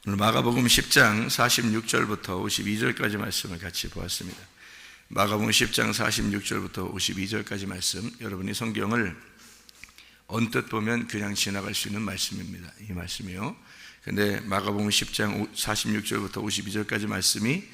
오늘 마가복음 10장 46절부터 52절까지 말씀을 같이 보았습니다. 마가복음 10장 46절부터 52절까지 말씀, 여러분이 성경을 언뜻 보면 그냥 지나갈 수 있는 말씀입니다. 이 말씀이요. 근데 마가복음 10장 46절부터 52절까지 말씀이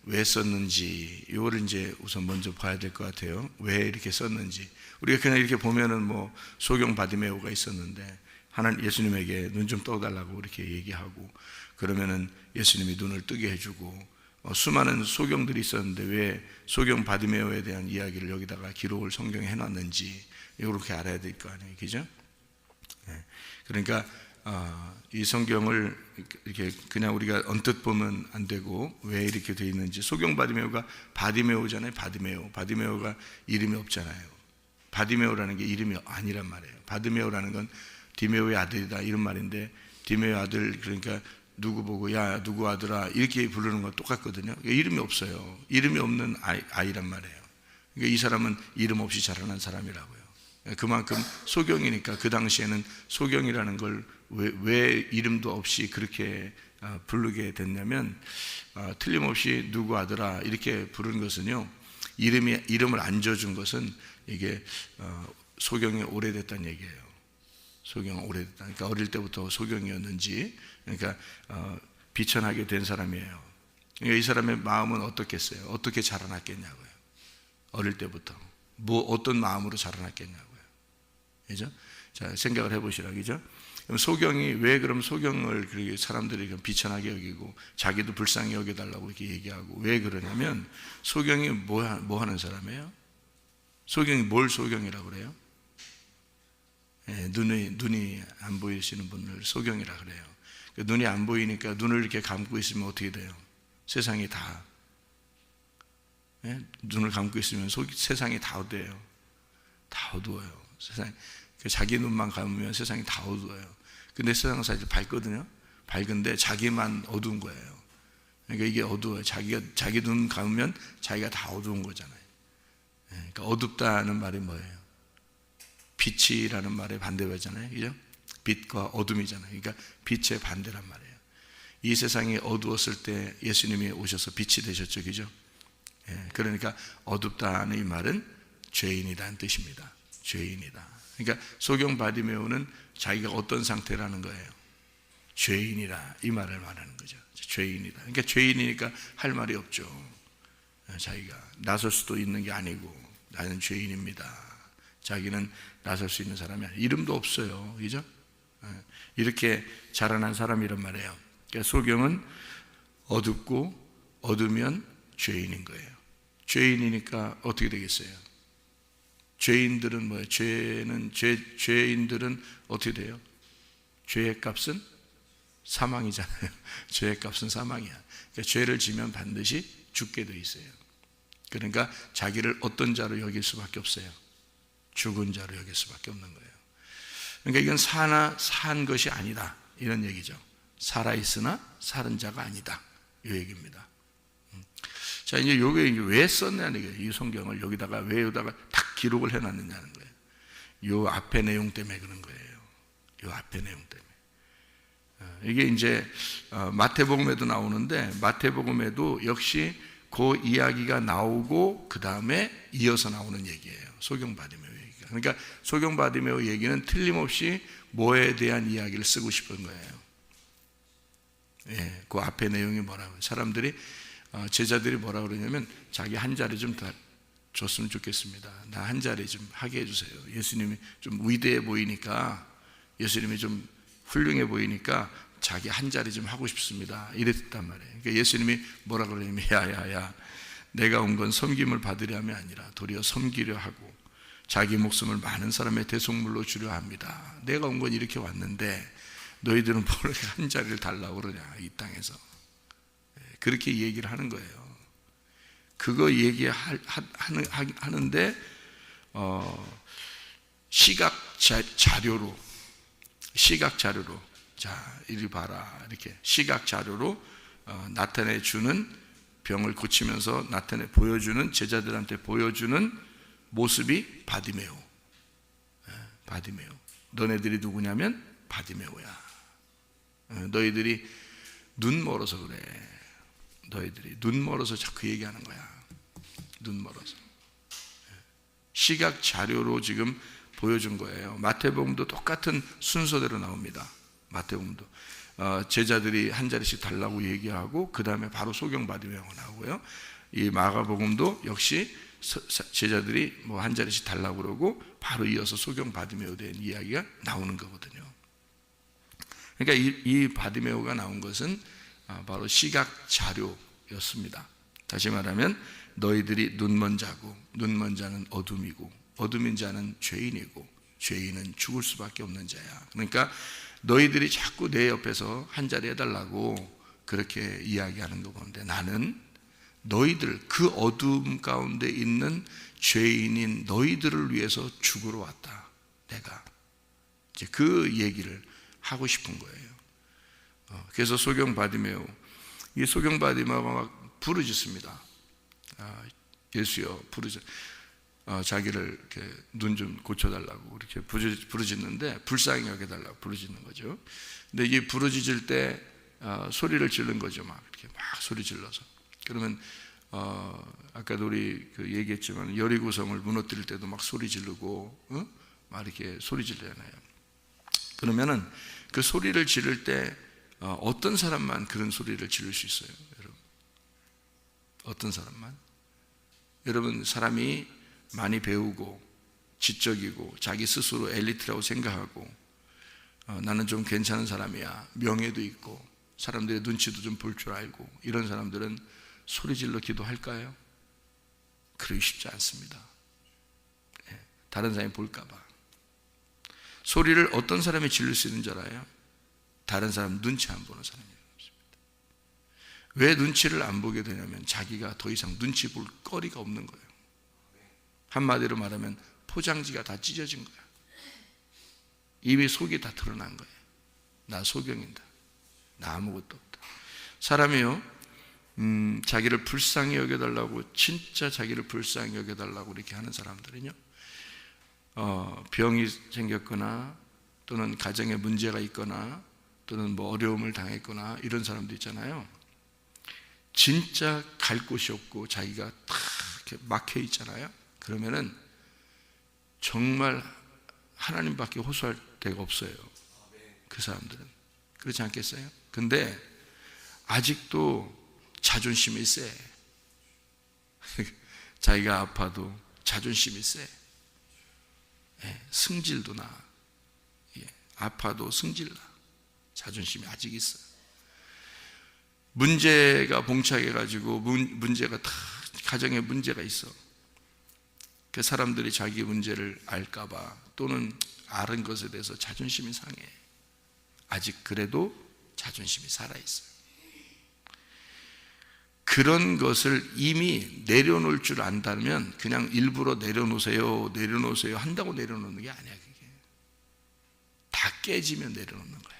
왜 썼는지, 이거를 이제 우선 먼저 봐야 될 것 같아요. 왜 이렇게 썼는지. 우리가 그냥 이렇게 보면은 뭐 소경 바디메오가 있었는데 하나님 예수님에게 눈 좀 떠달라고 이렇게 얘기하고, 그러면은 예수님이 눈을 뜨게 해주고, 수많은 소경들이 있었는데 왜 소경 바디메오에 대한 이야기를 여기다가 기록을 성경에 해놨는지 이렇게 알아야 될 거 아니에요, 그죠? 그러니까 이 성경을 이렇게 그냥 우리가 언뜻 보면 안 되고 왜 이렇게 돼 있는지. 소경 바디메오가 바디메오잖아요. 바디메오가 이름이 없잖아요. 바디메오라는 게 이름이 아니란 말이에요. 바디메오라는 건 디메오의 아들이다 이런 말인데, 디메오의 아들, 그러니까 누구 보고 야 누구 아들아 이렇게 부르는 거 똑같거든요. 이름이 없어요. 이름이 없는 아이란 말이에요. 그러니까 이 사람은 이름 없이 자라난 사람이라고요. 그만큼 소경이니까 그 당시에는 소경이라는 걸 왜 이름도 없이 그렇게 부르게 됐냐면, 틀림없이 누구 아들아 이렇게 부르는 것은요, 이름을 안 줘준 것은 이게 소경이 오래됐다는 얘기예요. 소경은 오래됐다. 그러니까 어릴 때부터 소경이었는지, 그러니까 비천하게 된 사람이에요. 그러니까 이 사람의 마음은 어떻겠어요? 어떻게 자라났겠냐고요. 어릴 때부터 어떤 마음으로 자라났겠냐고요. 그죠? 자, 생각을 해보시라, 그죠? 그럼 소경이 왜 그럼 소경을 그렇게 사람들이 비천하게 여기고 자기도 불쌍히 여겨달라고 이렇게 얘기하고 왜 그러냐면, 소경이 뭐 하는 사람이에요? 소경이 뭘 소경이라고 그래요? 눈이 안 보이시는 분을 소경이라 그래요. 눈이 안 보이니까 눈을 이렇게 감고 있으면 어떻게 돼요? 세상이 다, 눈을 감고 있으면 세상이 다 어때요? 다 어두워요. 자기 눈만 감으면 세상이 다 어두워요. 근데 세상은 사실 밝거든요. 밝은데 자기만 어두운 거예요. 그러니까 이게 어두워요. 자기 눈 감으면 자기가 다 어두운 거잖아요. 그러니까 어둡다는 말이 뭐예요? 빛이라는 말의 반대잖아요, 그죠? 빛과 어둠이잖아요. 그러니까 빛의 반대란 말이에요. 이 세상이 어두웠을 때 예수님이 오셔서 빛이 되셨죠, 그죠? 그러니까 어둡다는 이 말은 죄인이라는 뜻입니다. 죄인이다. 그러니까 소경 바디메오는 자기가 어떤 상태라는 거예요? 죄인이라, 이 말을 말하는 거죠. 죄인이다. 그러니까 죄인이니까 할 말이 없죠. 자기가 나설 수도 있는 게 아니고, 나는 죄인입니다. 자기는 나설 수 있는 사람이 아니에요. 이름도 없어요, 그죠? 이렇게 자라난 사람이란 말이에요. 그러니까 소경은 어둡고 어두면 죄인인 거예요. 죄인이니까 어떻게 되겠어요? 죄인들은 뭐예요? 죄인들은 어떻게 돼요? 죄의 값은 사망이잖아요. 죄의 값은 사망이야. 그러니까 죄를 지면 반드시 죽게 돼 있어요. 그러니까 자기를 어떤 자로 여길 수밖에 없어요? 죽은 자로 여길 수밖에 없는 거예요. 그러니까 이건 산 것이 아니다, 이런 얘기죠. 살아있으나 사는 자가 아니다, 이 얘기입니다. 자, 이제 요게 왜 썼냐는 얘기예요. 이 성경을 여기다가 딱 기록을 해놨느냐는 거예요. 요 앞에 내용 때문에 그런 거예요. 요 앞에 내용 때문에. 이게 이제 마태복음에도 나오는데, 마태복음에도 역시 그 이야기가 나오고 그 다음에 이어서 나오는 얘기예요. 소경 바디메오 얘기가. 그러니까 소경 바디메오 얘기는 틀림없이 뭐에 대한 이야기를 쓰고 싶은 거예요. 그 앞에 내용이 뭐라고요? 사람들이, 제자들이 뭐라 그러냐면, 자기 한 자리 좀 더 줬으면 좋겠습니다. 나 한 자리 좀 하게 해주세요. 예수님이 좀 위대해 보이니까, 예수님이 좀 훌륭해 보이니까 자기 한 자리 좀 하고 싶습니다, 이랬단 말이에요. 그러니까 예수님이 뭐라 그러냐면, 야야야, 내가 온 건 섬김을 받으려 함이 아니라 도리어 섬기려 하고 자기 목숨을 많은 사람의 대속물로 주려 합니다. 내가 온 건 이렇게 왔는데 너희들은 뭘 한 자리를 달라고 그러냐, 이 땅에서. 그렇게 얘기를 하는 거예요. 그거 얘기하는데 시각 자료로 자, 이리 봐라, 이렇게 시각 자료로 나타내 주는, 병을 고치면서 보여주는, 제자들한테 보여주는 모습이 바디메오. 바디메오. 너네들이 누구냐면 바디메오야. 너희들이 눈 멀어서 그래. 너희들이 눈 멀어서 자꾸 얘기하는 거야. 눈 멀어서. 시각 자료로 지금 보여준 거예요. 마태복음도 똑같은 순서대로 나옵니다. 마태복음도 제자들이 한 자리씩 달라고 얘기하고 그 다음에 바로 소경바디메오가 나오고요. 이 마가복음도 역시 제자들이 뭐 한 자리씩 달라고 그러고 바로 이어서 소경바디메오에 대한 이야기가 나오는 거거든요. 그러니까 이 바디메오가 나온 것은 바로 시각 자료였습니다. 다시 말하면 너희들이 눈먼 자고 눈먼 자는 어둠이고 어둠인 자는 죄인이고 죄인은 죽을 수밖에 없는 자야. 그러니까 너희들이 자꾸 내 옆에서 한 자리 해달라고 그렇게 이야기하는 거 보는데 나는 너희들 그 어둠 가운데 있는 죄인인 너희들을 위해서 죽으러 왔다. 내가 이제 그 얘기를 하고 싶은 거예요. 그래서 소경바디메오, 이 소경바디메오가 막 부르짖습니다. 예수여 부르짖. 자기를 이렇게 눈 좀 고쳐달라고 이렇게 부르짖는데 불쌍히 여겨달라고 부르짖는 거죠. 근데 이게 부르짖을 때 소리를 지른 거죠. 막 이렇게 막 소리 질러서. 그러면 아까도 우리 얘기했지만 여리고성을 무너뜨릴 때도 막 소리 지르고 막 이렇게 소리 지르잖아요. 그러면은 그 소리를 지를 때 어떤 사람만 그런 소리를 지를 수 있어요, 여러분? 어떤 사람만? 여러분, 사람이 많이 배우고 지적이고 자기 스스로 엘리트라고 생각하고 나는 좀 괜찮은 사람이야, 명예도 있고 사람들의 눈치도 좀 볼 줄 알고 이런 사람들은 소리 질러 기도할까요? 그러기 쉽지 않습니다. 다른 사람이 볼까 봐. 소리를 어떤 사람이 지를 수 있는 줄 알아요? 다른 사람 눈치 안 보는 사람이 없습니다. 왜 눈치를 안 보게 되냐면 자기가 더 이상 눈치 볼 거리가 없는 거예요. 한마디로 말하면 포장지가 다 찢어진 거야. 이미 속이 다 드러난 거예요. 나 소경이다. 나 아무것도 없다. 사람이요, 자기를 불쌍히 여겨달라고, 진짜 자기를 불쌍히 여겨달라고 이렇게 하는 사람들은요, 병이 생겼거나 또는 가정에 문제가 있거나 또는 뭐 어려움을 당했거나 이런 사람도 있잖아요. 진짜 갈 곳이 없고 자기가 다 이렇게 막혀 있잖아요. 그러면은 정말 하나님밖에 호소할 데가 없어요. 그 사람들은. 그렇지 않겠어요? 근데 아직도 자존심이 세. 자기가 아파도 자존심이 세. 승질도 나. 아파도 승질 나. 자존심이 아직 있어. 문제가 봉착해가지고 문제가 다 가정에 문제가 있어. 그 사람들이 자기 문제를 알까봐 또는 아는 것에 대해서 자존심이 상해. 아직 그래도 자존심이 살아있어요. 그런 것을 이미 내려놓을 줄 안다면 그냥 일부러 내려놓으세요 한다고 내려놓는 게 아니야. 그게 다 깨지면 내려놓는 거야.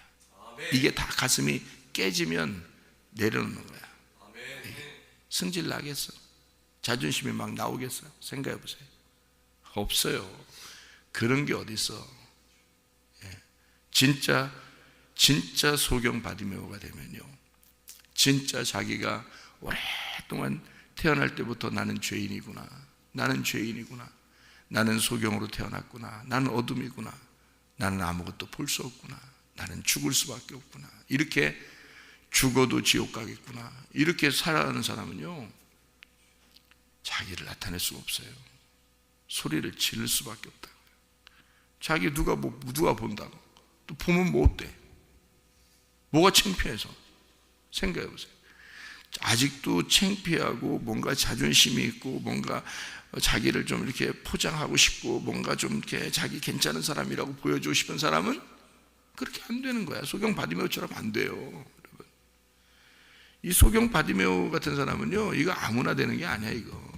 이게 다 가슴이 깨지면 내려놓는 거야. 승질 나겠어? 자존심이 막 나오겠어요? 생각해 보세요. 없어요. 그런 게 어디 있어? 진짜 소경 바디메오가 되면요, 진짜 자기가 오랫동안 태어날 때부터 나는 죄인이구나, 나는 소경으로 태어났구나, 나는 어둠이구나, 나는 아무것도 볼 수 없구나, 나는 죽을 수밖에 없구나, 이렇게 죽어도 지옥 가겠구나, 이렇게 살아가는 사람은요 자기를 나타낼 수가 없어요. 소리를 지를 수밖에 없다. 자기 누가 본다고. 또 보면 뭐 어때? 뭐가 창피해서? 생각해 보세요. 아직도 창피하고 뭔가 자존심이 있고 뭔가 자기를 좀 이렇게 포장하고 싶고 뭔가 좀 이렇게 자기 괜찮은 사람이라고 보여주고 싶은 사람은 그렇게 안 되는 거야. 소경 바디메오처럼 안 돼요, 여러분. 이 소경 바디메오 같은 사람은요, 이거 아무나 되는 게 아니야. 이거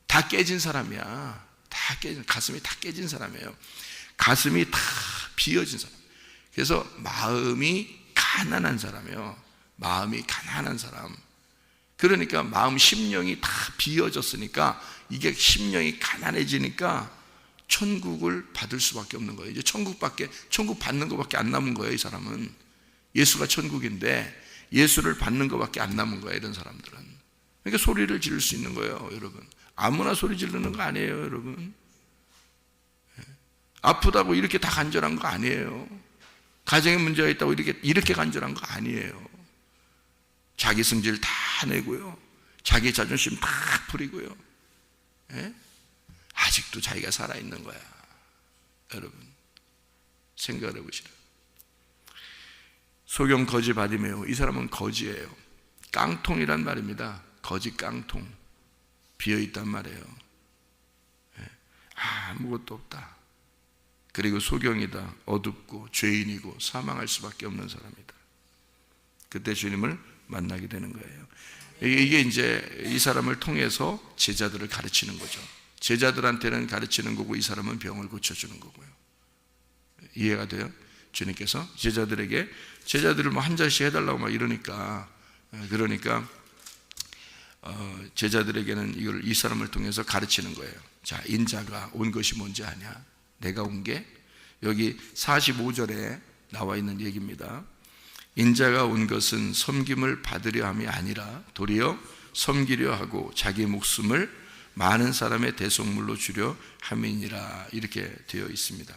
다 깨진 사람이야. 다 깨진, 가슴이 다 깨진 사람이에요. 가슴이 다 비어진 사람. 그래서 마음이 가난한 사람이에요. 마음이 가난한 사람. 그러니까 마음 심령이 다 비어졌으니까 이게 심령이 가난해지니까 천국을 받을 수밖에 없는 거예요. 이제 천국 받는 것밖에 안 남은 거예요. 이 사람은 예수가 천국인데 예수를 받는 것밖에 안 남은 거야, 이런 사람들은. 그러니까 소리를 지를 수 있는 거예요, 여러분. 아무나 소리 지르는 거 아니에요, 여러분. 아프다고 이렇게 다 간절한 거 아니에요. 가정에 문제가 있다고 이렇게 간절한 거 아니에요. 자기 성질 다 내고요, 자기 자존심 다 부리고요, 예? 아직도 자기가 살아있는 거야. 여러분, 생각을 해보시라. 소경 거지 바디메오, 이 사람은 거지예요. 깡통이란 말입니다. 거지 깡통, 비어있단 말이에요. 아무것도 없다. 그리고 소경이다. 어둡고 죄인이고 사망할 수밖에 없는 사람이다. 그때 주님을 만나게 되는 거예요. 이게 이제 이 사람을 통해서 제자들을 가르치는 거죠. 제자들한테는 가르치는 거고, 이 사람은 병을 고쳐주는 거고요. 이해가 돼요? 주님께서 제자들을 뭐 한 잔씩 해달라고 막 이러니까, 제자들에게는 이걸 이 사람을 통해서 가르치는 거예요. 자, 인자가 온 것이 뭔지 아냐? 내가 온 게 여기 45절에 나와 있는 얘기입니다. 인자가 온 것은 섬김을 받으려 함이 아니라 도리어 섬기려 하고 자기 목숨을 많은 사람의 대속물로 주려 함이니라, 이렇게 되어 있습니다.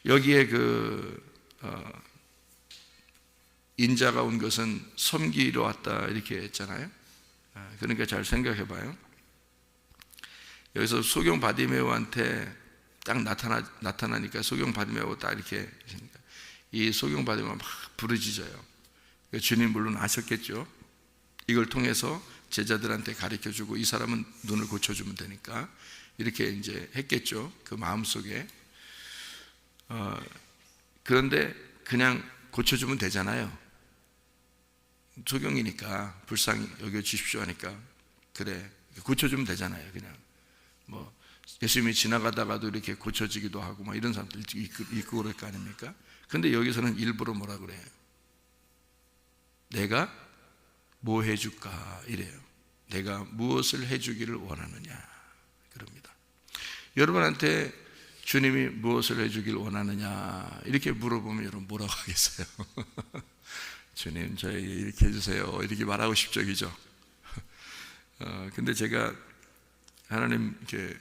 여기에 인자가 온 것은 섬기러 왔다, 이렇게 했잖아요. 그러니까 잘 생각해 봐요. 여기서 소경 바디메오한테 딱 나타나니까 소경 바디메오 딱 이렇게, 이 소경 바디메오가 막 부르짖어요. 주님 물론 아셨겠죠. 이걸 통해서 제자들한테 가르쳐주고 이 사람은 눈을 고쳐주면 되니까 이렇게 이제 했겠죠, 그 마음속에. 그런데 그냥 고쳐주면 되잖아요. 소경이니까 불쌍히 여겨주십시오 하니까, 그래, 고쳐주면 되잖아요. 그냥 뭐 예수님이 지나가다가도 이렇게 고쳐지기도 하고 막 이런 사람들 있고 그럴 거 아닙니까? 근데 여기서는 일부러 뭐라 그래요? 내가 뭐 해줄까 이래요. 내가 무엇을 해주기를 원하느냐 그럽니다. 여러분한테 주님이 무엇을 해주길 원하느냐 이렇게 물어보면 여러분 뭐라고 하겠어요? 주님 저희 이렇게 해주세요 이렇게 말하고 싶죠, 그죠? 근데 제가 하나님 이렇게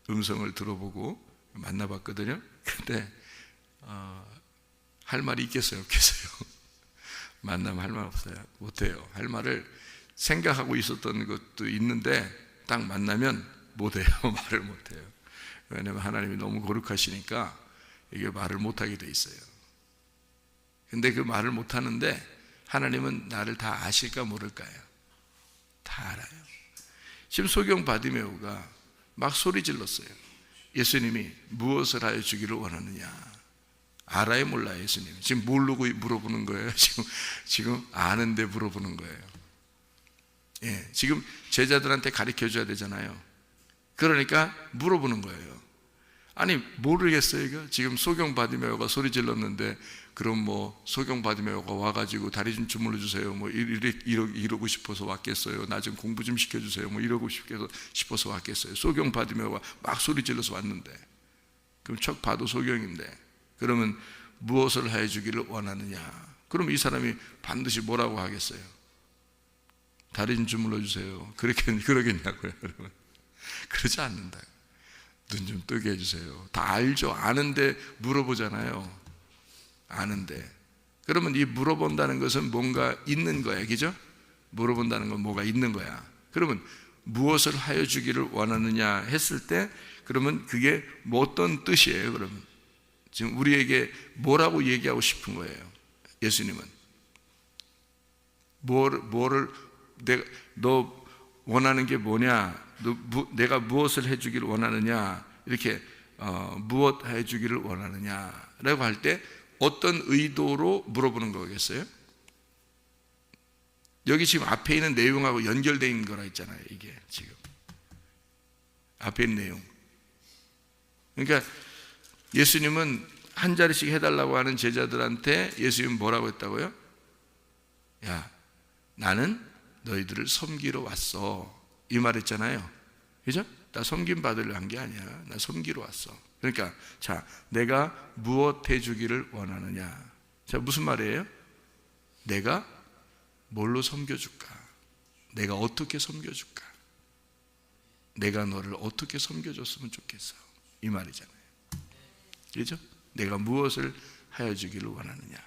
음성을 들어보고 만나봤거든요. 근데 할 말이 있겠어요, 없겠어요? 만나면 할 말 없어요. 못해요. 할 말을 생각하고 있었던 것도 있는데 딱 만나면 못해요. 말을 못해요. 왜냐하면 하나님이 너무 거룩하시니까 이게 말을 못하게 돼 있어요. 근데 그 말을 못하는데 하나님은 나를 다 아실까 모를까요? 다 알아요. 지금 소경 바디메오가 막 소리 질렀어요. 예수님이 무엇을 하여 주기를 원하느냐? 알아요, 몰라요, 예수님? 지금 모르고 물어보는 거예요? 지금 아는데 물어보는 거예요. 예, 지금 제자들한테 가르쳐 줘야 되잖아요. 그러니까 물어보는 거예요. 아니, 모르겠어요, 이거? 지금 소경 바디메오가 소리 질렀는데, 그럼 뭐, 소경 바디메오가 와가지고 다리 좀 주물러 주세요. 뭐, 이러고 싶어서 왔겠어요. 나 좀 공부 좀 시켜주세요. 뭐, 이러고 싶어서 왔겠어요. 소경 바디메오가 막 소리 질러서 왔는데, 그럼 척 봐도 소경인데, 그러면 무엇을 해 주기를 원하느냐? 그럼 이 사람이 반드시 뭐라고 하겠어요? 다리 좀 주물러 주세요. 그러겠냐고요, 여러분? 그러지 않는다. 눈 좀 뜨게 해주세요. 다 알죠. 아는데 물어보잖아요. 아는데. 그러면 이 물어본다는 것은 뭔가 있는 거야, 그죠? 물어본다는 건 뭐가 있는 거야. 그러면 무엇을 하여 주기를 원하느냐 했을 때, 그러면 그게 뭐 어떤 뜻이에요, 그러면? 지금 우리에게 뭐라고 얘기하고 싶은 거예요? 예수님은 너 원하는 게 뭐냐? 내가 무엇을 해주기를 원하느냐? 이렇게 무엇 해주기를 원하느냐라고 할 때 어떤 의도로 물어보는 거겠어요? 여기 지금 앞에 있는 내용하고 연결되어 있는 거라 했잖아요. 이게 지금 앞에 있는 내용. 그러니까 예수님은 한 자리씩 해달라고 하는 제자들한테 예수님은 뭐라고 했다고요? 야, 나는 너희들을 섬기러 왔어. 이 말 했잖아요. 그죠? 나 섬김 받으려 한 게 아니야. 나 섬기러 왔어. 그러니까 자, 내가 무엇 해주기를 원하느냐. 자, 무슨 말이에요? 내가 뭘로 섬겨줄까? 내가 어떻게 섬겨줄까? 내가 너를 어떻게 섬겨줬으면 좋겠어? 이 말이잖아요. 그렇죠? 내가 무엇을 하여 주기를 원하느냐?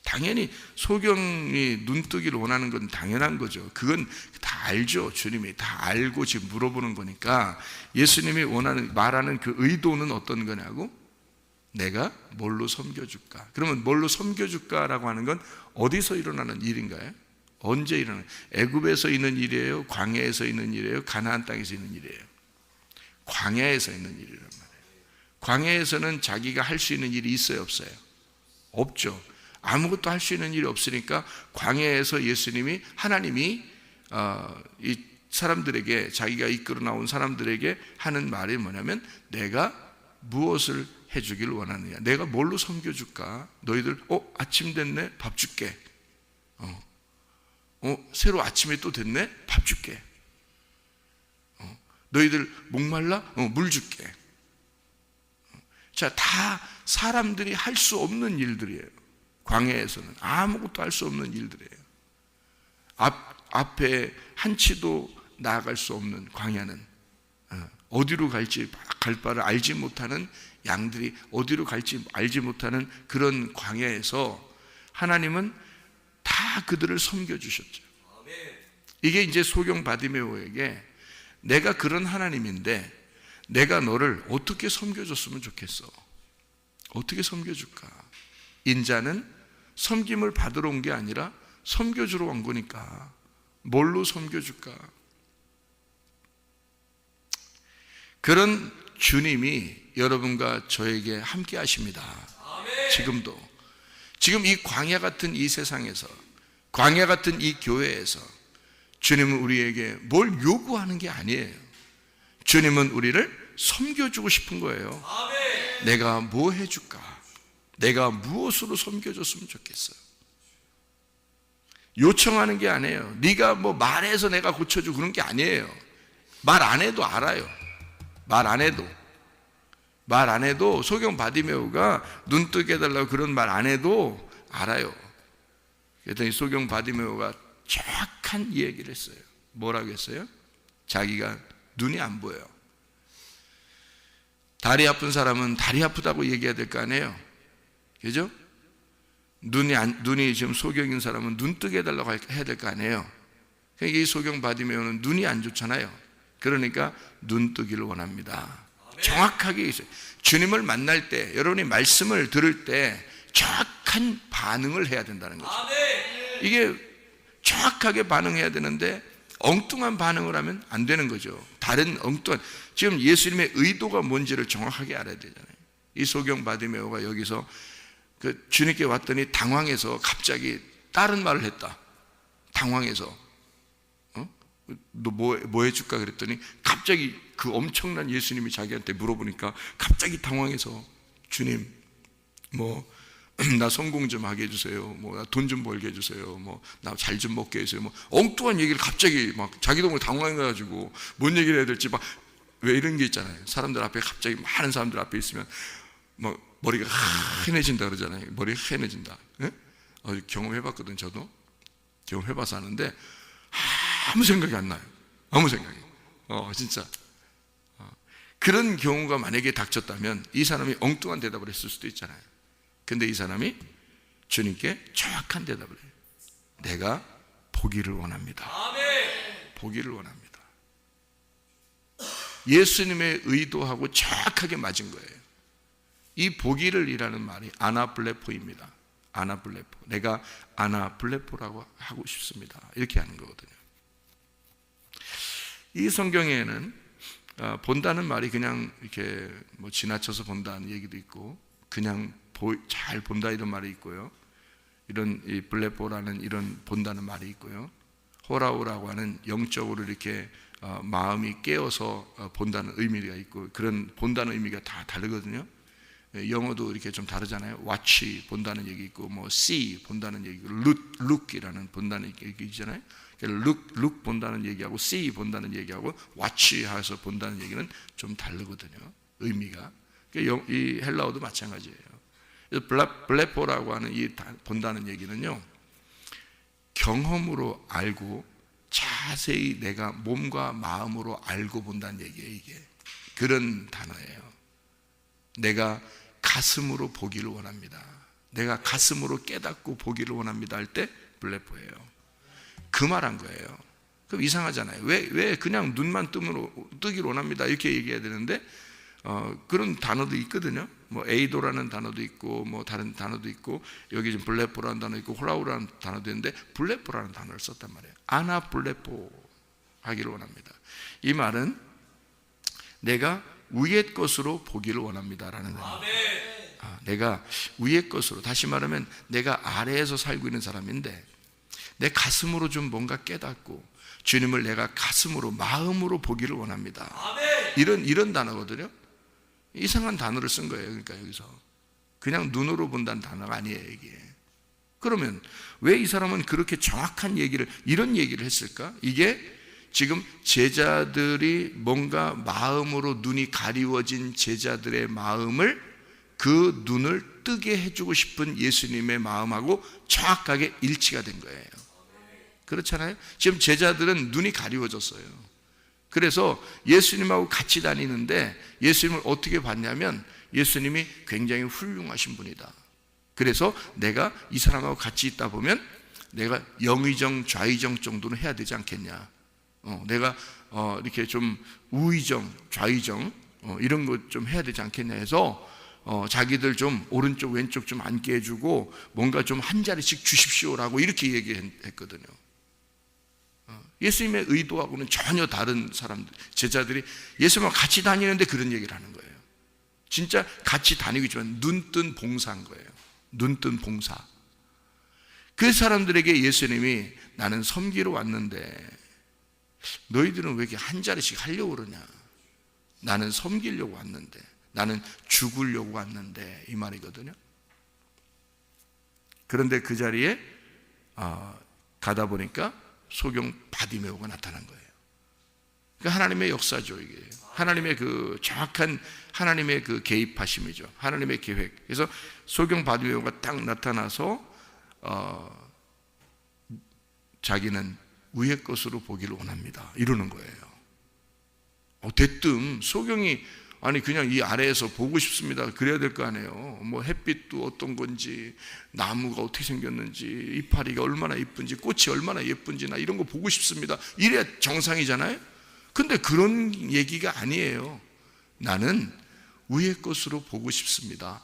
당연히 소경이 눈뜨기를 원하는 건 당연한 거죠. 그건 다 알죠. 주님이 다 알고 지금 물어보는 거니까. 예수님이 말하는 그 의도는 어떤 거냐고? 내가 뭘로 섬겨줄까? 그러면 뭘로 섬겨줄까라고 하는 건 어디서 일어나는 일인가요? 언제 일어나는? 애굽에서 있는 일이에요? 광야에서 있는 일이에요? 가나안 땅에서 있는 일이에요? 광야에서 있는 일이란 말이에요. 광야에서는 자기가 할 수 있는 일이 있어요, 없어요? 없죠. 아무것도 할 수 있는 일이 없으니까 광야에서 하나님이 이 사람들에게, 자기가 이끌어 나온 사람들에게 하는 말이 뭐냐면, 내가 무엇을 해주기를 원하느냐? 내가 뭘로 섬겨줄까? 너희들 아침 됐네? 밥 줄게. 새로 아침이 또 됐네? 밥 줄게. 너희들 목말라? 물 줄게. 자, 다 사람들이 할 수 없는 일들이에요. 광야에서는 아무것도 할 수 없는 일들이에요. 앞에 한치도 나아갈 수 없는 광야는, 어디로 갈지 갈 바를 알지 못하는 양들이 어디로 갈지 알지 못하는 그런 광야에서 하나님은 다 그들을 섬겨주셨죠. 이게 이제 소경 바디메오에게, 내가 그런 하나님인데 내가 너를 어떻게 섬겨줬으면 좋겠어? 어떻게 섬겨줄까? 인자는 섬김을 받으러 온 게 아니라 섬겨주러 온 거니까 뭘로 섬겨줄까? 그런 주님이 여러분과 저에게 함께 하십니다. 지금도. 지금 이 광야 같은 이 세상에서, 광야 같은 이 교회에서 주님은 우리에게 뭘 요구하는 게 아니에요. 주님은 우리를 섬겨주고 싶은 거예요. 내가 뭐 해줄까? 내가 무엇으로 섬겨줬으면 좋겠어? 요청하는 게 아니에요. 네가 뭐 말해서 내가 고쳐주고 그런 게 아니에요. 말 안 해도 알아요. 말 안 해도 소경 바디메오가 눈 뜨게 해달라고 그런 말 안 해도 알아요. 그랬더니 소경 바디메오가 정확한 얘기를 했어요. 뭐라고 했어요? 자기가 눈이 안 보여요. 다리 아픈 사람은 다리 아프다고 얘기해야 될 거 아니에요? 그죠? 눈이 지금 소경인 사람은 눈 뜨게 해달라고 해야 될 거 아니에요? 그러니까 이 소경 바디메오는 눈이 안 좋잖아요. 그러니까 눈 뜨기를 원합니다. 정확하게 있어요. 주님을 만날 때, 여러분이 말씀을 들을 때 정확한 반응을 해야 된다는 거죠. 이게 정확하게 반응해야 되는데 엉뚱한 반응을 하면 안 되는 거죠. 다른 엉뚱한, 지금 예수님의 의도가 뭔지를 정확하게 알아야 되잖아요. 이 소경 바디메오가 여기서 그 주님께 왔더니 당황해서 갑자기 다른 말을 했다. 당황해서 너 뭐 해줄까 그랬더니 갑자기 그 엄청난 예수님이 자기한테 물어보니까 갑자기 당황해서, 주님 나 성공 좀 하게 해주세요. 나 돈 좀 벌게 해주세요. 나 잘 좀 먹게 해주세요. 엉뚱한 얘기를 갑자기 막 자기도 모르게 당황해가지고 뭔 얘기를 해야 될지 왜 이런 게 있잖아요. 사람들 앞에 갑자기 많은 사람들 앞에 있으면 머리가 하얘진다 그러잖아요. 머리가 하얘진다. 네? 경험해봤거든. 저도 경험해봐서 아는데 아무 생각이 안 나요. 아무 생각이. 진짜. 그런 경우가 만약에 닥쳤다면 이 사람이 엉뚱한 대답을 했을 수도 있잖아요. 근데 이 사람이 주님께 정확한 대답을 해요. 내가 보기를 원합니다. 보기를 원합니다. 예수님의 의도하고 정확하게 맞은 거예요. 이 보기를 이라는 말이 아나블레포입니다. 아나블레포. 내가 아나블레포라고 하고 싶습니다. 이렇게 하는 거거든요. 이 성경에는 본다는 말이 그냥 이렇게 지나쳐서 본다는 얘기도 있고, 그냥 잘 본다 이런 말이 있고요. 이런 이 블레포라는 이런 본다는 말이 있고요. 호라우라고 하는 영적으로 이렇게 마음이 깨어서 본다는 의미가 있고, 그런 본다는 의미가 다 다르거든요. 영어도 이렇게 좀 다르잖아요. watch 본다는 얘기 있고, see 본다는 얘기 있고, look이라는 본다는 얘기 있잖아요. look 본다는 얘기하고 see 본다는 얘기하고 watch 해서 본다는 얘기는 좀 다르거든요. 의미가. 이 헬라어도 마찬가지예요. 블레포라고 하는 이 본다는 얘기는요, 경험으로 알고 자세히 내가 몸과 마음으로 알고 본다는 얘기예요. 이게 그런 단어예요. 내가 가슴으로 보기를 원합니다. 내가 가슴으로 깨닫고 보기를 원합니다 할 때 블레포예요. 그 말한 거예요. 그럼 이상하잖아요. 왜 그냥 눈만 뜨기를 원합니다 이렇게 얘기해야 되는데 그런 단어도 있거든요. 뭐 에이도라는 단어도 있고 뭐 다른 단어도 있고 여기 지금 블레포라는 단어 있고 홀라우라는 단어도 있는데 블레포라는 단어를 썼단 말이에요. 아나 블레포 하기를 원합니다. 이 말은 내가 위의 것으로 보기를 원합니다라는 거예요. 내가 위의 것으로, 다시 말하면 내가 아래에서 살고 있는 사람인데 내 가슴으로 좀 뭔가 깨닫고 주님을 내가 가슴으로 마음으로 보기를 원합니다. 이런 단어거든요. 이상한 단어를 쓴 거예요. 그러니까 여기서 그냥 눈으로 본다는 단어가 아니에요 이게. 그러면 왜 이 사람은 그렇게 정확한 얘기를, 이런 얘기를 했을까? 이게 지금 제자들이 뭔가 마음으로 눈이 가리워진 제자들의 마음을, 그 눈을 뜨게 해주고 싶은 예수님의 마음하고 정확하게 일치가 된 거예요. 그렇잖아요. 지금 제자들은 눈이 가리워졌어요. 그래서 예수님하고 같이 다니는데 예수님을 어떻게 봤냐면 예수님이 굉장히 훌륭하신 분이다. 그래서 내가 이 사람하고 같이 있다 보면 내가 영의정 좌의정 정도는 해야 되지 않겠냐. 내가 이렇게 좀 우의정 좌의정 이런 것 좀 해야 되지 않겠냐 해서 자기들 좀 오른쪽 왼쪽 좀 앉게 해주고 뭔가 좀 한 자리씩 주십시오라고 이렇게 얘기했거든요. 예수님의 의도하고는 전혀 다른 사람들, 제자들이 예수님과 같이 다니는데 그런 얘기를 하는 거예요. 진짜 같이 다니기지만 눈뜬 봉사한 거예요. 눈뜬 봉사. 그 사람들에게 예수님이 나는 섬기러 왔는데 너희들은 왜 이렇게 한 자리씩 하려고 그러냐. 나는 섬기려고 왔는데, 나는 죽으려고 왔는데, 이 말이거든요. 그런데 그 자리에 가다 보니까 소경 바디메오가 나타난 거예요. 그러니까 하나님의 역사죠 이게. 하나님의 그 정확한 하나님의 그 개입하심이죠. 하나님의 계획. 그래서 소경 바디메오가 딱 나타나서 자기는 위의 것으로 보기를 원합니다 이러는 거예요. 대뜸 소경이 아니 그냥 이 아래에서 보고 싶습니다 그래야 될 거 아니에요. 뭐 햇빛도 어떤 건지, 나무가 어떻게 생겼는지, 이파리가 얼마나 예쁜지, 꽃이 얼마나 예쁜지 나 이런 거 보고 싶습니다 이래야 정상이잖아요. 근데 그런 얘기가 아니에요. 나는 위의 것으로 보고 싶습니다.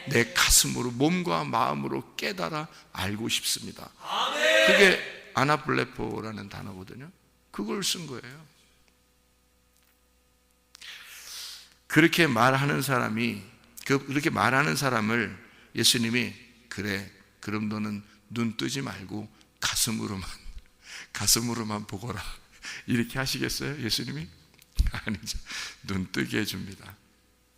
내 가슴으로 몸과 마음으로 깨달아 알고 싶습니다. 그게 아나블레포라는 단어거든요. 그걸 쓴 거예요. 그렇게 말하는 사람이, 그렇게 말하는 사람을 예수님이 그래, 그럼 너는 눈 뜨지 말고 가슴으로만 보거라 이렇게 하시겠어요? 예수님이? 아니죠. 눈 뜨게 해줍니다.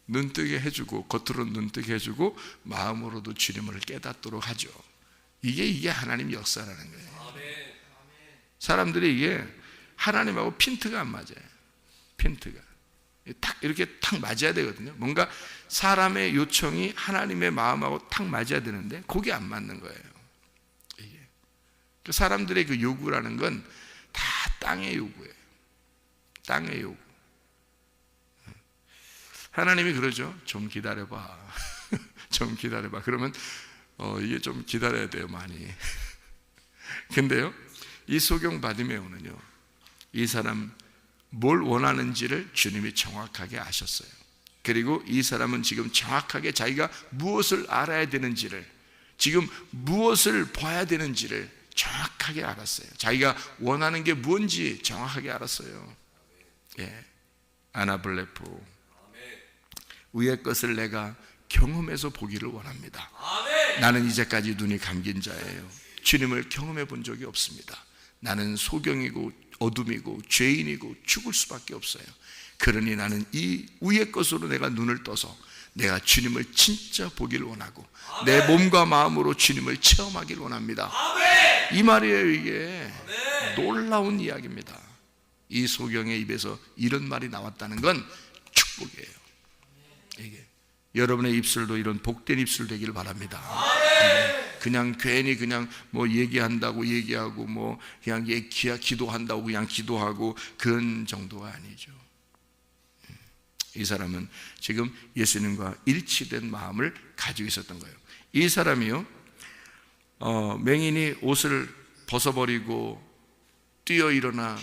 눈 뜨게 해주고, 겉으로 눈 뜨게 해주고 마음으로도 주님을 깨닫도록 하죠. 이게 하나님 역사라는 거예요. 사람들이 이게 하나님하고 핀트가 안 맞아요. 핀트가 딱 이렇게 탁 맞아야 되거든요. 뭔가 사람의 요청이 하나님의 마음하고 탁 맞아야 되는데 그게 안 맞는 거예요. 이게 사람들의 그 요구라는 건 다 땅의 요구예요. 땅의 요구. 하나님이 그러죠. 좀 기다려봐. 좀 기다려봐. 그러면 이게 좀 기다려야 돼요, 많이. 근데요, 이 소경 바디메오는요, 이 사람 뭘 원하는지를 주님이 정확하게 아셨어요. 그리고 이 사람은 지금 정확하게 자기가 무엇을 알아야 되는지를, 지금 무엇을 봐야 되는지를 정확하게 알았어요. 자기가 원하는 게 뭔지 정확하게 알았어요. 예, 아나블레포. 위의 것을 내가 경험해서 보기를 원합니다. 나는 이제까지 눈이 감긴 자예요. 주님을 경험해 본 적이 없습니다. 나는 소경이고 어둠이고 죄인이고 죽을 수밖에 없어요. 그러니 나는 이 위의 것으로 내가 눈을 떠서 내가 주님을 진짜 보기를 원하고 내 몸과 마음으로 주님을 체험하기를 원합니다. 이 말이에요. 이게 놀라운 이야기입니다. 이 소경의 입에서 이런 말이 나왔다는 건 축복이에요. 이게 여러분의 입술도 이런 복된 입술 되기를 바랍니다. 그냥 괜히 그냥 뭐 얘기한다고 얘기하고 뭐 그냥 기도한다고 그냥 기도하고 그런 정도가 아니죠. 이 사람은 지금 예수님과 일치된 마음을 가지고 있었던 거예요. 이 사람이요, 맹인이 옷을 벗어버리고 뛰어 일어나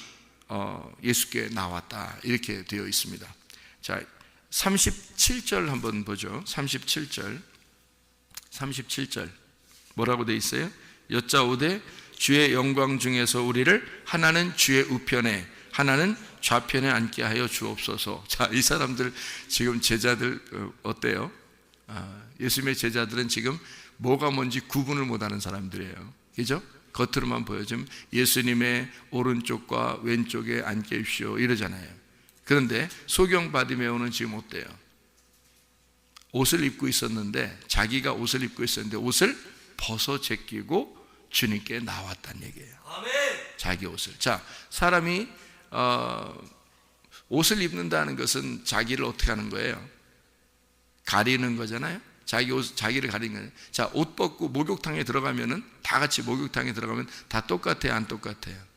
예수께 나왔다, 이렇게 되어 있습니다. 자, 37절 한번 보죠. 37절 뭐라고 되어 있어요? 여짜오되 주의 영광 중에서 우리를 하나는 주의 우편에 하나는 좌편에 앉게 하여 주옵소서. 자, 이 사람들 지금 제자들 어때요? 예수님의 제자들은 지금 뭐가 뭔지 구분을 못하는 사람들이에요. 그죠? 겉으로만 보여주면 예수님의 오른쪽과 왼쪽에 앉게 해주시오 이러잖아요. 그런데 소경 바디메오는 지금 어때요? 옷을 입고 있었는데, 자기가 옷을 입고 있었는데 옷을 벗어 제끼고 주님께 나왔다는 얘기예요. 아멘. 자기 옷을. 자, 사람이 옷을 입는다는 것은 자기를 어떻게 하는 거예요? 가리는 거잖아요. 자기 옷, 자기를 가리는 거예요. 자, 옷 벗고 목욕탕에 들어가면은, 다 같이 목욕탕에 들어가면 다 똑같아요, 안 똑같아요?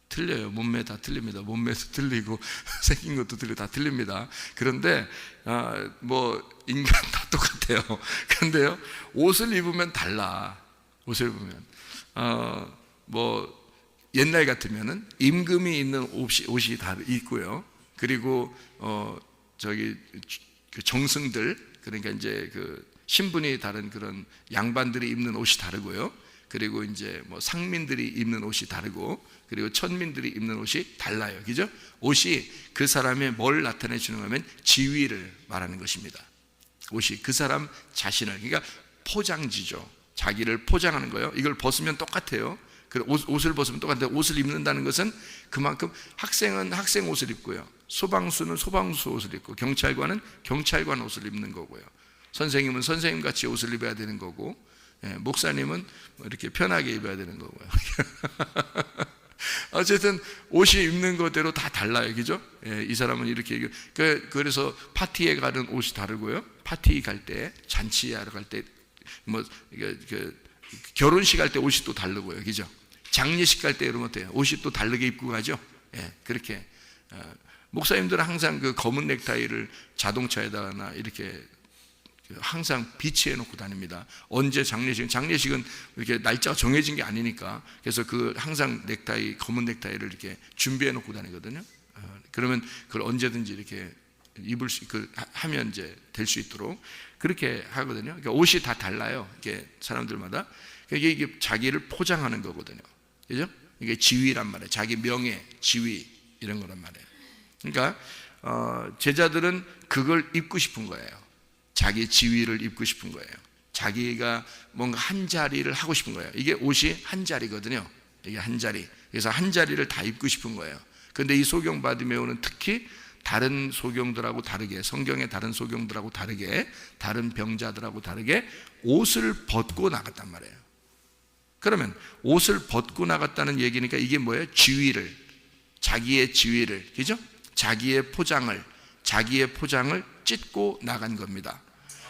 틀려요. 몸매 다 틀립니다. 몸매도 틀리고 생긴 것도 틀리고 다 틀립니다. 그런데 뭐 인간 다 똑같아요. 그런데요, 옷을 입으면 달라. 옷을 입으면 뭐 옛날 같으면은 임금이 있는 옷이 다 있고요. 그리고 저기 그 정승들, 그러니까 이제 그 신분이 다른 그런 양반들이 입는 옷이 다르고요. 그리고 이제 뭐 상민들이 입는 옷이 다르고, 그리고 천민들이 입는 옷이 달라요. 그죠? 옷이 그 사람의 뭘 나타내 주는 거면 지위를 말하는 것입니다. 옷이 그 사람 자신을, 그러니까 포장지죠. 자기를 포장하는 거예요. 이걸 벗으면 똑같아요. 옷을 벗으면 똑같은데, 옷을 입는다는 것은 그만큼 학생은 학생 옷을 입고요, 소방수는 소방수 옷을 입고, 경찰관은 경찰관 옷을 입는 거고요, 선생님은 선생님같이 옷을 입어야 되는 거고, 목사님은 이렇게 편하게 입어야 되는 거고요. 어쨌든 옷이 입는 것대로 다 달라요. 그죠? 이 사람은 이렇게, 그래서 파티에 가는 옷이 다르고요, 파티 갈 때, 잔치하러 갈 때, 뭐 결혼식 할 때 옷이 또 다르고요. 그죠? 장례식 갈 때 이러면 어때요? 옷이 또 다르게 입고 가죠? 그렇게. 목사님들은 항상 그 검은 넥타이를 자동차에다가 이렇게 항상 비치해 놓고 다닙니다. 언제 장례식은 이렇게 날짜가 정해진 게 아니니까, 그래서 그 항상 넥타이, 검은 넥타이를 이렇게 준비해 놓고 다니거든요. 그러면 그걸 언제든지 이렇게 입을 수, 하면 이제 될 수 있도록 그렇게 하거든요. 그러니까 옷이 다 달라요. 이게 사람들마다. 그러니까 이게 자기를 포장하는 거거든요. 그죠? 이게 지위란 말이에요. 자기 명예, 지위, 이런 거란 말이에요. 그러니까 제자들은 그걸 입고 싶은 거예요. 자기 지위를 입고 싶은 거예요. 자기가 뭔가 한 자리를 하고 싶은 거예요. 이게 옷이 한 자리거든요. 이게 한 자리. 그래서 한 자리를 다 입고 싶은 거예요. 그런데 이 소경 바디메오는 특히 다른 소경들하고 다르게, 성경의 다른 소경들하고 다르게, 다른 병자들하고 다르게 옷을 벗고 나갔단 말이에요. 그러면 옷을 벗고 나갔다는 얘기니까 이게 뭐예요? 지위를, 자기의 지위를, 그죠? 자기의 포장을 찢고 나간 겁니다.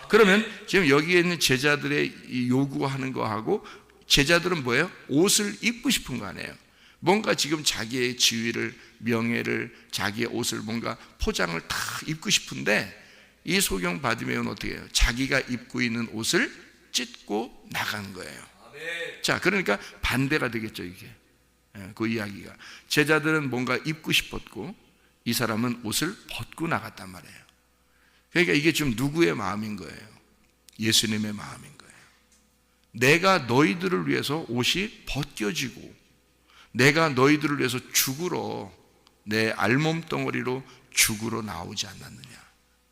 그러면 지금 여기에 있는 제자들의 요구하는 거하고, 제자들은 뭐예요? 옷을 입고 싶은 거 아니에요. 뭔가 지금 자기의 지위를, 명예를, 자기의 옷을 뭔가 포장을 다 입고 싶은데, 이 소경 바디메오는 어떻게 해요? 자기가 입고 있는 옷을 찢고 나간 거예요. 자, 그러니까 반대가 되겠죠, 이게. 그 이야기가. 제자들은 뭔가 입고 싶었고, 이 사람은 옷을 벗고 나갔단 말이에요. 그러니까 이게 지금 누구의 마음인 거예요? 예수님의 마음인 거예요. 내가 너희들을 위해서 옷이 벗겨지고, 내가 너희들을 위해서 죽으러, 내 알몸덩어리로 죽으러 나오지 않았느냐.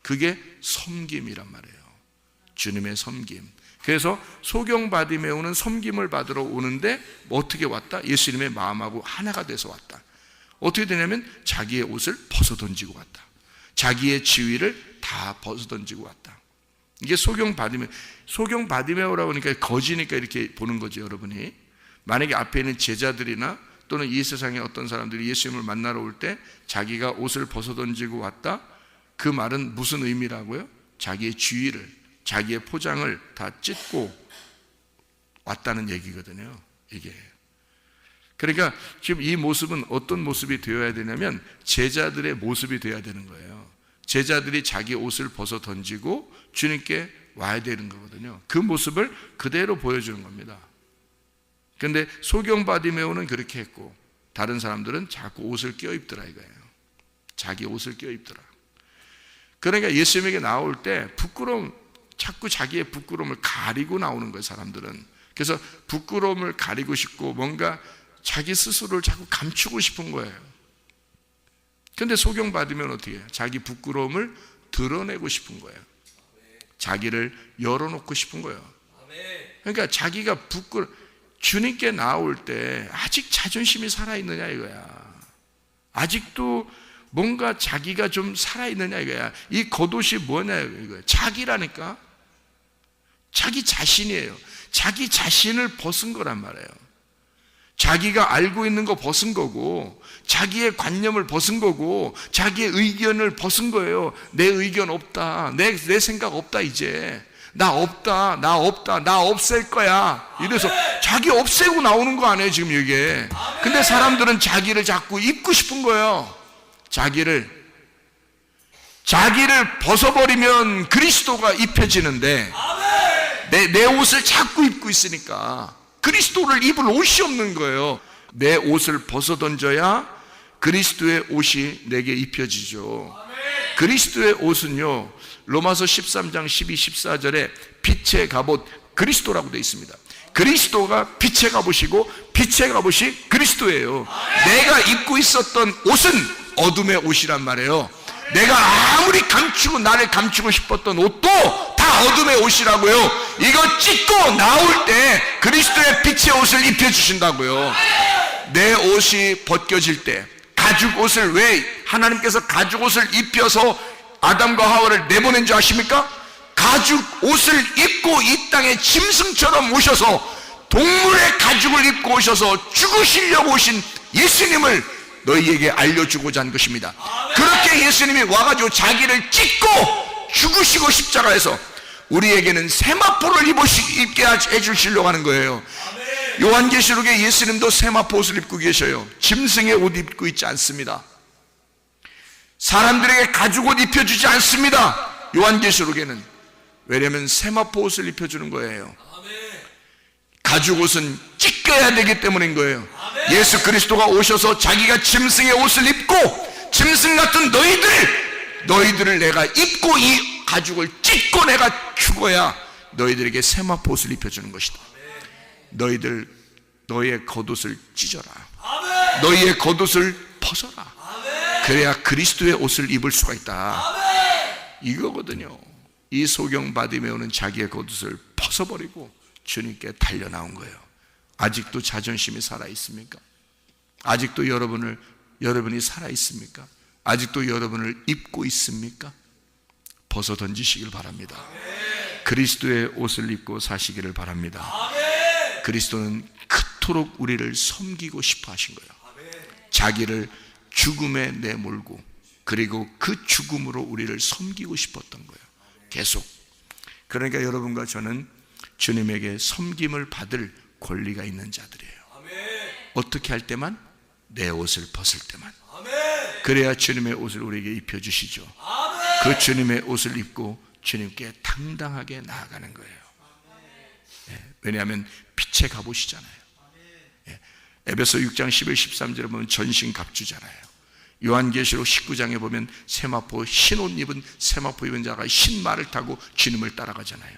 그게 섬김이란 말이에요. 주님의 섬김. 그래서 소경 바디메오는 섬김을 받으러 오는데 어떻게 왔다? 예수님의 마음하고 하나가 돼서 왔다. 어떻게 되냐면 자기의 옷을 벗어던지고 왔다. 자기의 지위를 다 벗어던지고 왔다. 이게 소경 바디메오라고 하니까 거지니까 이렇게 보는 거죠, 여러분이. 만약에 앞에 있는 제자들이나 또는 이 세상의 어떤 사람들이 예수님을 만나러 올 때 자기가 옷을 벗어던지고 왔다, 그 말은 무슨 의미라고요? 자기의 주의를, 자기의 포장을 다 찢고 왔다는 얘기거든요. 이게. 그러니까 지금 이 모습은 어떤 모습이 되어야 되냐면 제자들의 모습이 되어야 되는 거예요. 제자들이 자기 옷을 벗어 던지고 주님께 와야 되는 거거든요. 그 모습을 그대로 보여주는 겁니다. 그런데 소경 바디메오는 그렇게 했고 다른 사람들은 자꾸 옷을 껴입더라 이거예요. 자기 옷을 껴입더라. 그러니까 예수님에게 나올 때 부끄러움, 자꾸 자기의 부끄러움을 가리고 나오는 거예요, 사람들은. 그래서 부끄러움을 가리고 싶고 뭔가 자기 스스로를 자꾸 감추고 싶은 거예요. 그런데 소경 받으면 어떻게 해요? 자기 부끄러움을 드러내고 싶은 거예요. 자기를 열어놓고 싶은 거예요. 그러니까 자기가 주님께 나올 때 아직 자존심이 살아있느냐 이거야. 아직도 뭔가 자기가 좀 살아있느냐 이거야. 이 겉옷이 뭐냐 이거야. 자기라니까. 자기 자신이에요. 자기 자신을 벗은 거란 말이에요. 자기가 알고 있는 거 벗은 거고, 자기의 관념을 벗은 거고, 자기의 의견을 벗은 거예요. 내 의견 없다. 내 생각 없다 이제. 나 없다. 나 없앨 거야. 이래서 자기 없애고 나오는 거 아니에요 지금 이게. 근데 사람들은 자기를 자꾸 입고 싶은 거예요. 자기를 벗어버리면 그리스도가 입혀지는데 내 옷을 자꾸 입고 있으니까 그리스도를 입을 옷이 없는 거예요. 내 옷을 벗어 던져야 그리스도의 옷이 내게 입혀지죠. 그리스도의 옷은요, 로마서 13장 12, 14절에 빛의 갑옷 그리스도라고 되어 있습니다. 그리스도가 빛의 갑옷이고 빛의 갑옷이 그리스도예요. 내가 입고 있었던 옷은 어둠의 옷이란 말이에요. 내가 아무리 감추고 나를 감추고 싶었던 옷도 다 어둠의 옷이라고요. 이거 찢고 나올 때 그리스도의 빛의 옷을 입혀주신다고요. 내 옷이 벗겨질 때 가죽 옷을, 왜 하나님께서 가죽 옷을 입혀서 아담과 하와를 내보낸 줄 아십니까? 가죽 옷을 입고 이 땅에 짐승처럼 오셔서 동물의 가죽을 입고 오셔서 죽으시려고 오신 예수님을 너희에게 알려주고자 한 것입니다. 그렇게 예수님이 와가지고 자기를 찢고 죽으시고 십자가에서 우리에게는 세마포를 입게 해주시려고 하는 거예요. 요한계시록에 예수님도 세마포 옷을 입고 계셔요. 짐승의 옷 입고 있지 않습니다. 사람들에게 가죽 옷 입혀주지 않습니다. 요한계시록에는. 왜냐하면 세마포 옷을 입혀주는 거예요. 가죽 옷은 찢겨야 되기 때문인 거예요. 예수 그리스도가 오셔서 자기가 짐승의 옷을 입고 짐승 같은 너희들을 내가 입고 이 가죽을 찢고 내가 죽어야 너희들에게 세마포 옷을 입혀주는 것이다. 너희의 겉옷을 찢어라. 너희의 겉옷을 벗어라. 그래야 그리스도의 옷을 입을 수가 있다. 이거거든요. 이 소경 바디메오는 자기의 겉옷을 벗어버리고 주님께 달려나온 거예요. 아직도 자존심이 살아있습니까? 아직도 여러분이 살아있습니까? 아직도 여러분을 입고 있습니까? 벗어 던지시길 바랍니다. 그리스도의 옷을 입고 사시기를 바랍니다. 그리스도는 그토록 우리를 섬기고 싶어 하신 거예요. 자기를 죽음에 내몰고 그리고 그 죽음으로 우리를 섬기고 싶었던 거예요. 계속. 그러니까 여러분과 저는 주님에게 섬김을 받을 권리가 있는 자들이에요. 어떻게 할 때만? 내 옷을 벗을 때만. 그래야 주님의 옷을 우리에게 입혀주시죠. 그 주님의 옷을 입고 주님께 당당하게 나아가는 거예요. 왜냐하면 빛의 갑옷이잖아요. 에베소 6장 11, 13절에 보면 전신 갑주잖아요. 요한계시록 19장에 보면 세마포, 흰 옷 입은 세마포 입은 자가 흰 말을 타고 주님을 따라가잖아요.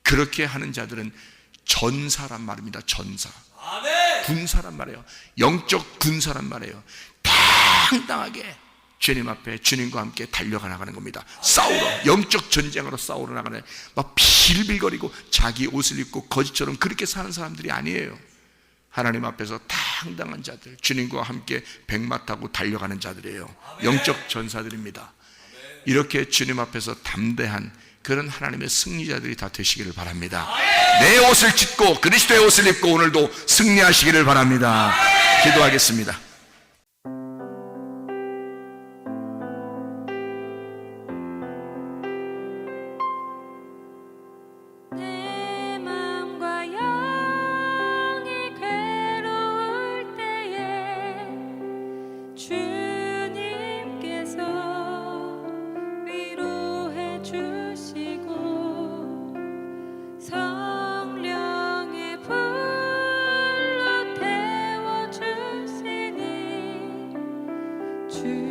그렇게 하는 자들은 전사란 말입니다. 전사. 군사란 말이에요. 영적 군사란 말이에요. 당당하게 주님 앞에 주님과 함께 달려가 나가는 겁니다. 싸우러, 영적 전쟁으로 싸우러 나가는, 막 빌빌거리고 자기 옷을 입고 거지처럼 그렇게 사는 사람들이 아니에요. 하나님 앞에서 당당한 자들, 주님과 함께 백마 타고 달려가는 자들이에요. 영적 전사들입니다. 이렇게 주님 앞에서 담대한 그런 하나님의 승리자들이 다 되시기를 바랍니다. 내 옷을 찢고 그리스도의 옷을 입고 오늘도 승리하시기를 바랍니다. 기도하겠습니다. 주